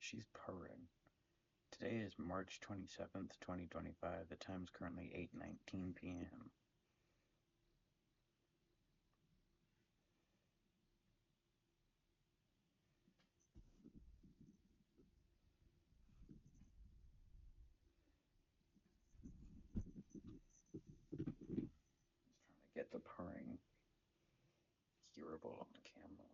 She's purring. Today is March 27th, 2025. The time is currently 8:19 p.m. Just trying to get the purring hearable on camera.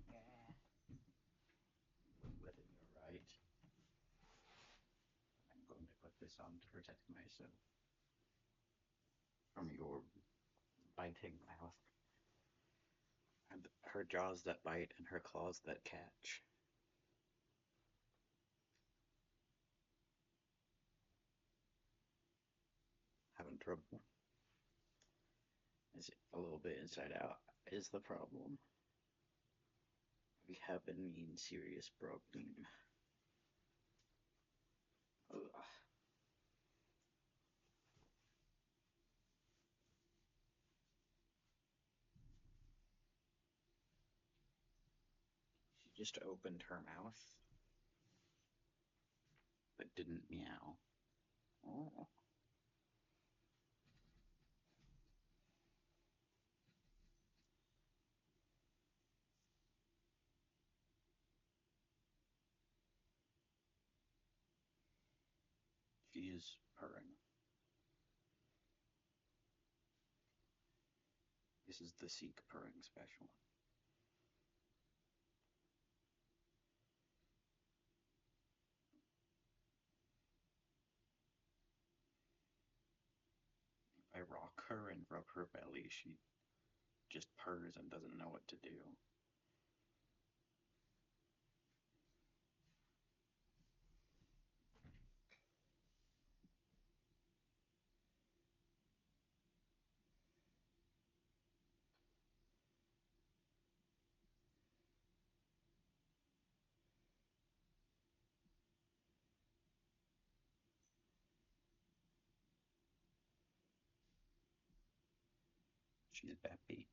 Yeah, whether you're right. I'm going to put this on to protect myself from your biting mouth. And her jaws that bite and her claws that catch. Having trouble. Is it a little bit inside out? Is the problem? We have been in serious problem. Ugh. She just opened her mouth, but didn't meow. Oh. She is purring. This is the Seek purring special. If I rock her and rub her belly, she just purrs and doesn't know what to do. She's happy.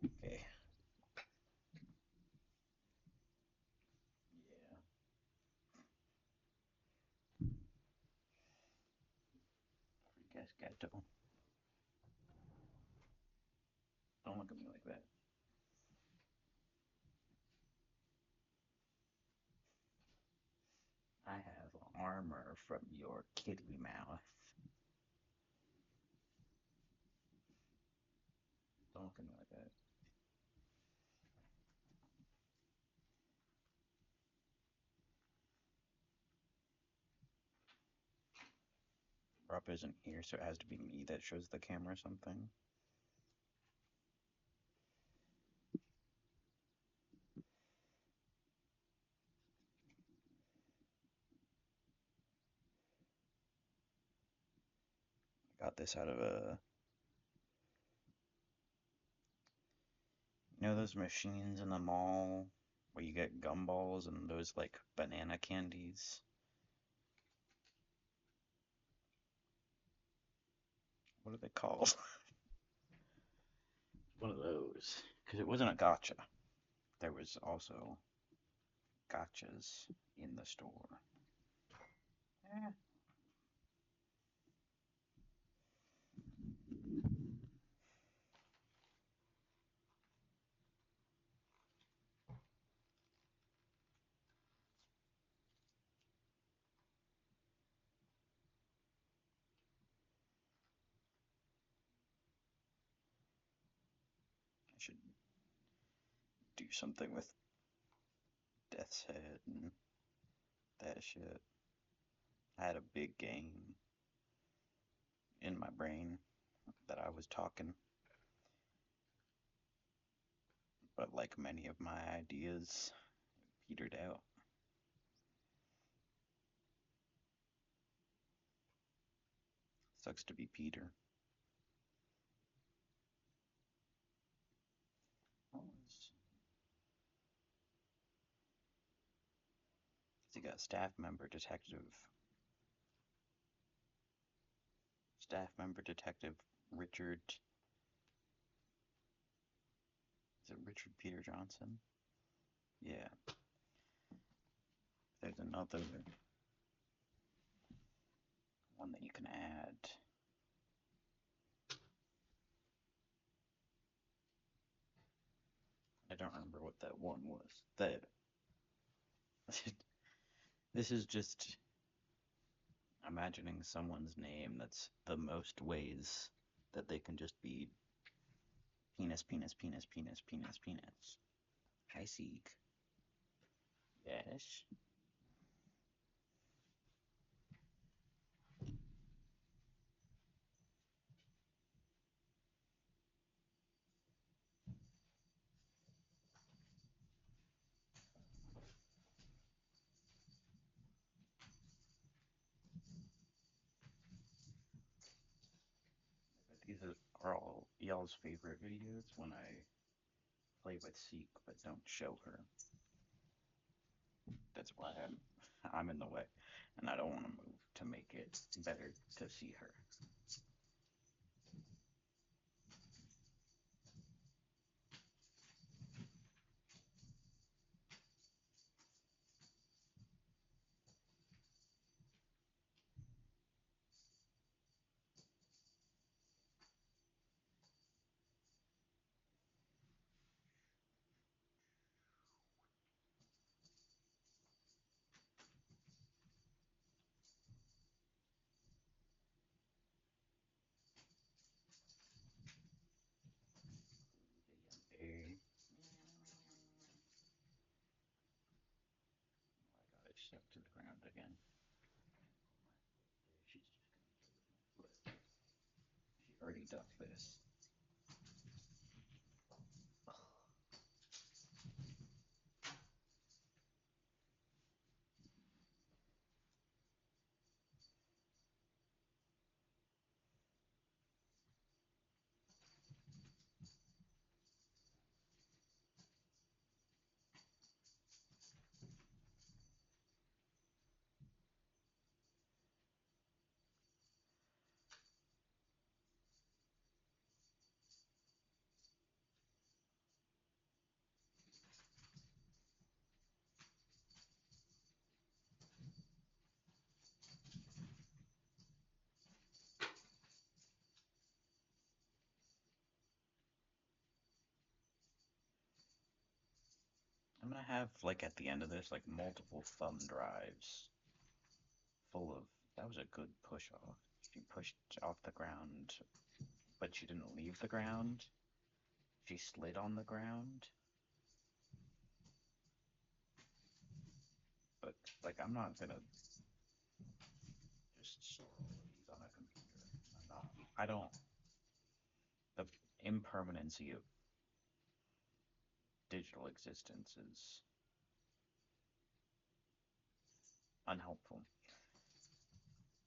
Okay. Yeah. Freak ass gato. Don't look at me like that. I have armor from your kitty mouth. Don't look at me like that. Rupp isn't here, so it has to be me that shows the camera something. I got this out of a. You know those machines in the mall where you get gumballs and those like banana candies? What are they called? One of those. Because it wasn't a gotcha. There was also gotchas in the store. Eh, I should do something with Death's Head and that shit. I had a big game in my brain that I was talking, but like many of my ideas, petered out. Sucks to be Peter. Has he got staff member detective Richard, is it Richard Peter Johnson? Yeah. There's another one that you can add. I don't remember what that one was. That this is just imagining someone's name that's the most ways that they can just be penis, penis, penis, penis, penis, penis. Hi, Seek. Yes. These are all y'all's favorite videos when I play with Seek but don't show her. That's why I'm in the way, and I don't want to move to make it better to see her. Hey, I got it stuck to the ground again. She's just gonna play with my foot. She already ducked this. I'm gonna have, like, at the end of this, like, multiple thumb drives full of. That was a good push off. She pushed off the ground, but she didn't leave the ground. She slid on the ground. But, like, I'm not gonna just store all of these on a computer. I'm not. I don't. The impermanency of digital existence is unhelpful.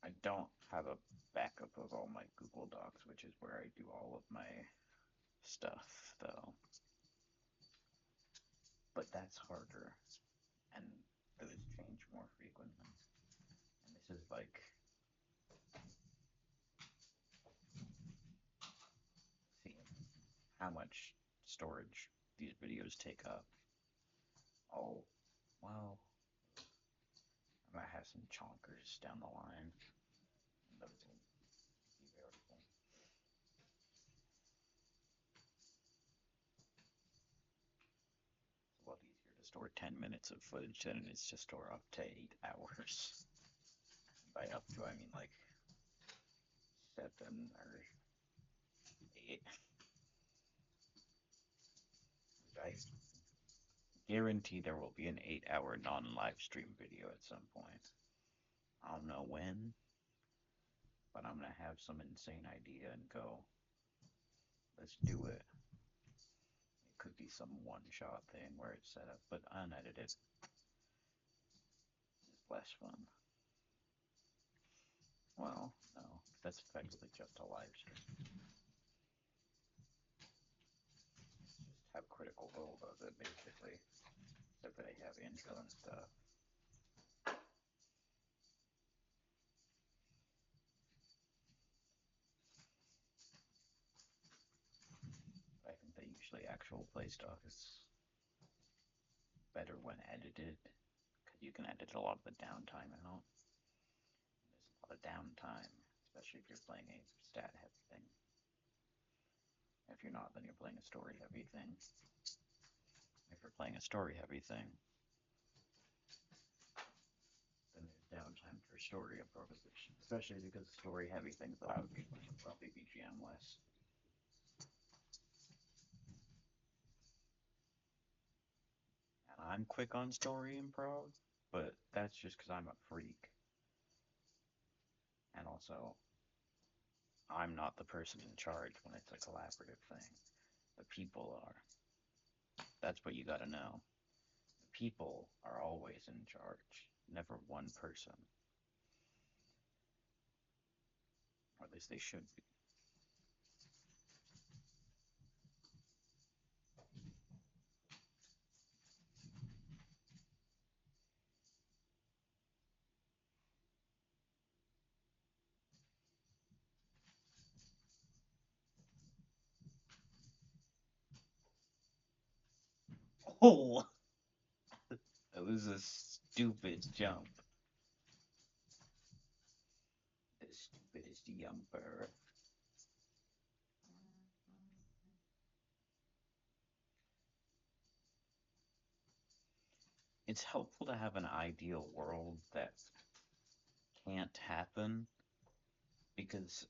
I don't have a backup of all my Google Docs, which is where I do all of my stuff, though. But that's harder, and those change more frequently. And this is like seeing how much storage these videos take up. Oh, well, I might have some chonkers down the line, and those will be very fun. It's a lot easier to store 10 minutes of footage than it is to store up to 8 hours. By up to, I mean like 7 or 8. I guarantee there will be an 8-hour non-live stream video at some point. I don't know when, but I'm gonna have some insane idea and go, let's do it. It could be some one-shot thing where it's set up, but unedited is less fun. Well, no, that's effectively just a live stream. Just have Critical Role does it, basically. Except for they have intro and stuff. I think the usually actual play stuff is better when edited, because you can edit a lot of the downtime out. There's a lot of downtime, especially if you're playing a stat-heavy thing. If you're not, then you're playing a story-heavy thing. If you're playing a story-heavy thing, then there's downtime for story improvisation, especially because story-heavy things that I would be playing would probably BGM less. And I'm quick on story improv, but that's just because I'm a freak. And also, I'm not the person in charge when it's a collaborative thing. The people are. That's what you gotta know. The people are always in charge, never one person. Or at least they should be. Oh! That was a stupid jump. The stupidest jumper. It's helpful to have an ideal world that can't happen because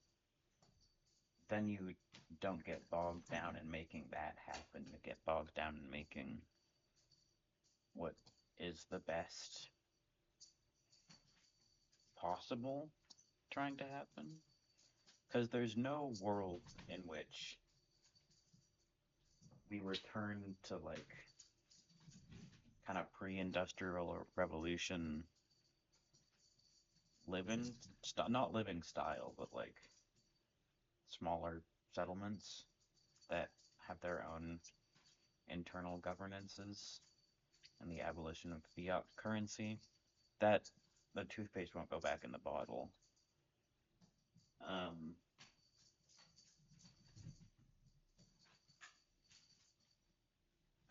then you don't get bogged down in making that happen. You get bogged down in making what is the best possible trying to happen. Because there's no world in which we return to like kind of pre-industrial or revolution living, not living style, but like smaller settlements that have their own internal governances and the abolition of fiat currency. That the toothpaste won't go back in the bottle. Um,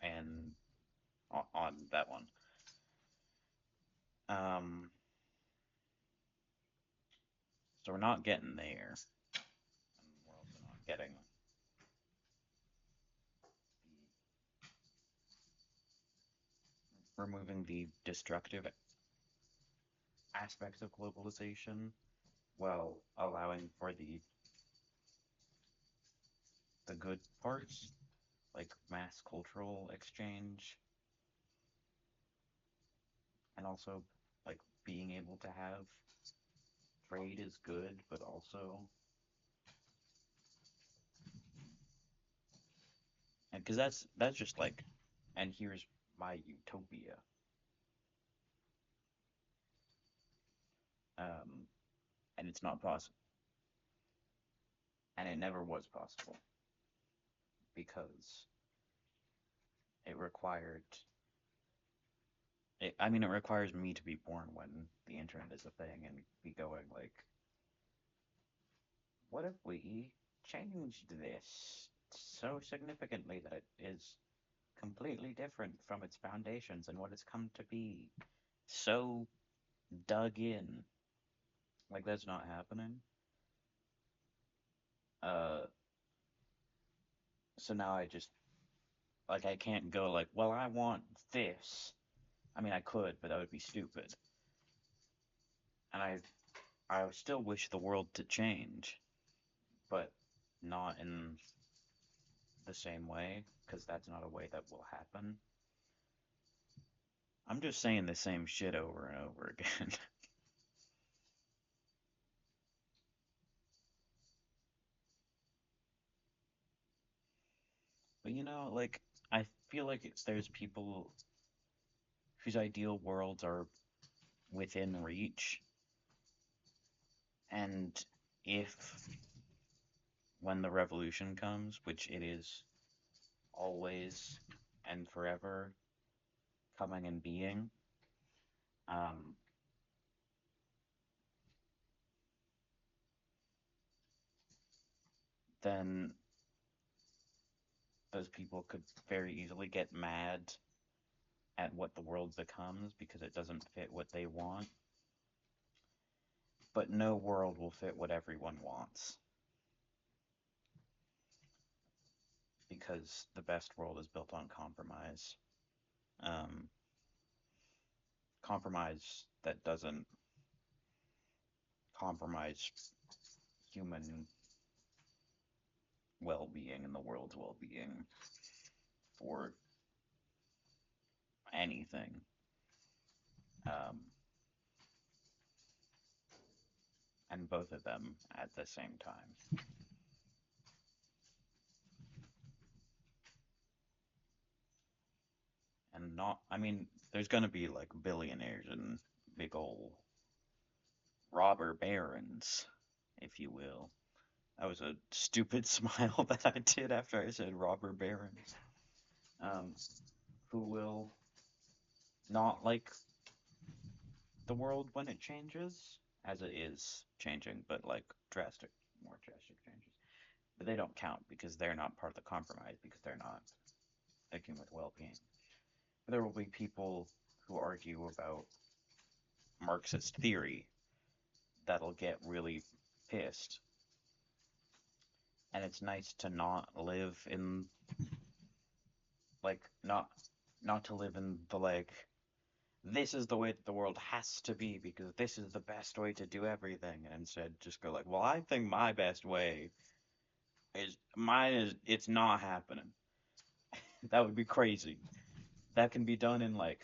and on that one. Um, so we're not getting there. And we're also not getting removing the destructive aspects of globalization while allowing for the good parts, like mass cultural exchange, and also like being able to have trade is good, but also and because that's just like, and here's my utopia. Um, and it's not possible, and it never was possible because it required. I mean, it requires me to be born when the internet is a thing and be going like, what if we changed this so significantly that it is completely different from its foundations and what it's come to be? So dug in. Like, that's not happening. Uh, so now I just, like, I can't go, like, well, I want this. I mean, I could, but that would be stupid. And I still wish the world to change, but not in the same way, because that's not a way that will happen. I'm just saying the same shit over and over again. But like, I feel like there's people whose ideal worlds are within reach, and if when the revolution comes, which it is always and forever coming and being, um, then those people could very easily get mad at what the world becomes because it doesn't fit what they want. But no world will fit what everyone wants because the best world is built on compromise. Um, Compromise that doesn't compromise human well being and the world's well being for anything. Um, and both of them at the same time. And not, I mean, there's gonna be like billionaires and big ol' robber barons, if you will. That was a stupid smile that I did after I said robber barons. Um, who will not like the world when it changes, as it is changing, but like more drastic changes. But they don't count because they're not part of the compromise because they're not thinking with well-being. But there will be people who argue about Marxist theory that'll get really pissed. And it's nice to not live in like not to live in the like this is the way that the world has to be because this is the best way to do everything and instead just go like, well, I think my best way is mine is it's not happening. That would be crazy. That can be done in like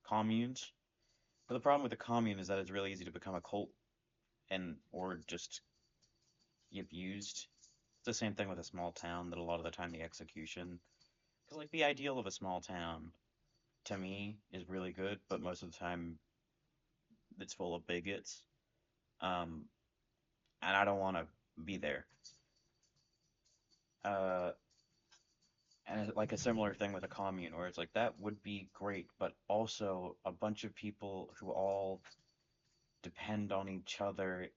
communes. But the problem with the commune is that it's really easy to become a cult and or just get abused. It's the same thing with a small town that a lot of the time the execution, because like the ideal of a small town to me is really good, but most of the time it's full of bigots. Um, and I don't want to be there. Uh, and it's like a similar thing with a commune where it's like that would be great, but also a bunch of people who all depend on each other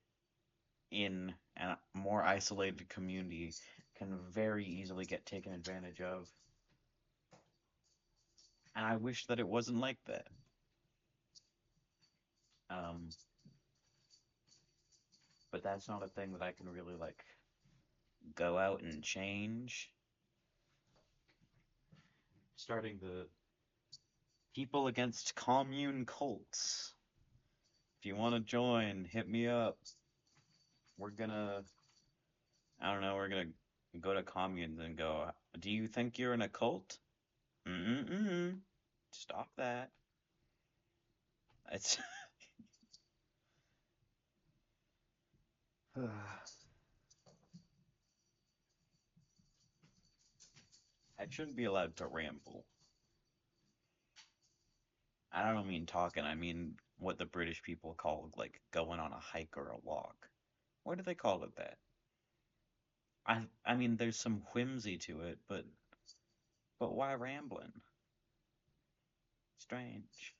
in a more isolated community can very easily get taken advantage of. And I wish that it wasn't like that. Um, but that's not a thing that I can really like go out and change. Starting the people against commune cults. If you want to join, hit me up. We're gonna, I don't know, we're gonna go to communes and go, do you think you're in a cult? Mm-mm-mm. Stop that. It's, I shouldn't be allowed to ramble. I don't mean talking, I mean what the British people call like going on a hike or a walk. What do they call it that? I mean there's some whimsy to it, but why rambling? Strange.